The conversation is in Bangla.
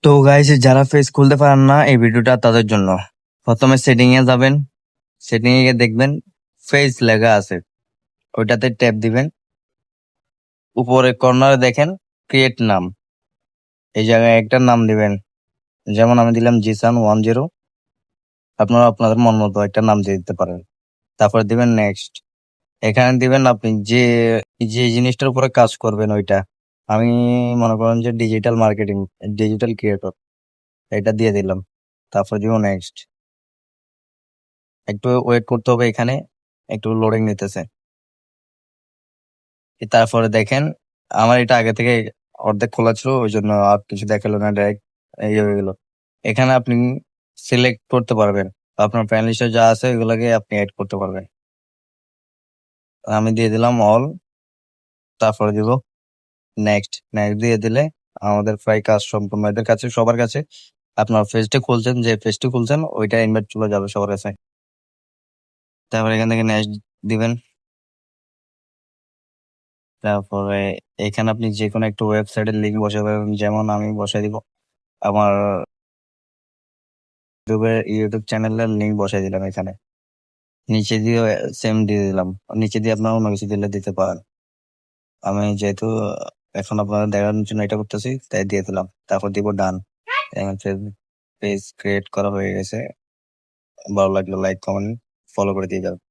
তো গাইস, যারা ফেস খুলতে পারেন না, এই ভিডিওটা তাদের জন্য। প্রথমে সেটিং এ যাবেন। সেটিং এ গিয়ে দেখবেন ফেস লেখা আছে, ওইটাতে ট্যাপ দিবেন। উপরে কর্নারে দেখেন ক্রিয়েট নাম, এই জায়গায় একটা নাম দিবেন। যেমন আমি দিলাম জিসান 10। আপনারা আপনাদের মন মতো একটা নাম দিয়ে দিতে পারেন। তারপর দিবেন নেক্সট। এখানে দিবেন আপনি যে যে জিনিসটার উপরে কাজ করবেন ওইটা। আমি মনে করেন যে ডিজিটাল মার্কেটিং, ডিজিটাল ক্রিয়েটর, এটা দিয়ে দিলাম। তারপর দিব নেক্সট। একটু ওয়েট করতে হবে, এখানে একটু লোডিং নিতেছে। তারপরে দেখেন আমার এটা আগে থেকে অর্ধেক খোলা ছিল, ওই জন্য আর কিছু দেখালো না, ডাইরেক্ট এই হয়ে গেল। এখানে আপনি সিলেক্ট করতে পারবেন, আপনার ফ্রেন্ড লিস্টে যা আছে ওগুলোকে আপনি অ্যাড করতে পারবেন। আমি দিয়ে দিলাম অল, তারপরে দিব নেক্সট। নেক্সট দিয়ে দিলে আমাদের প্রায় কাজ সম্পূর্ণ। এদের কাছে, সবার কাছে আপনার পেজটা খুলছেন, যে পেজটি খুলছেন ওইটা ইনভাইট চলে যাবে সবার কাছে। তারপরে এখান থেকে নেক্সট দিবেন। তারপরে এখানে আপনি যে কোনো একটা ওয়েবসাইটের লিঙ্ক বসাতে পারেন, যেমন আমি বসাই দিব আমার ইউটিউব চ্যানেলের লিঙ্ক বসাই দিলাম এখানে। নিচে দিয়ে সেম দিয়ে দিলাম। নিচে দিয়ে আপনার অন্য কিছু দিলে দিতে পারেন। আমি যেহেতু এখন আপনারা দেখানোর জন্য এটা করতেছি, তাই দিয়ে দিলাম। তারপর দিব ডান। পেজ ক্রিয়েট করা হয়ে গেছে। ভালো লাগলে লাইক, কমেন্ট, ফলো করে দিয়ে যাবেন।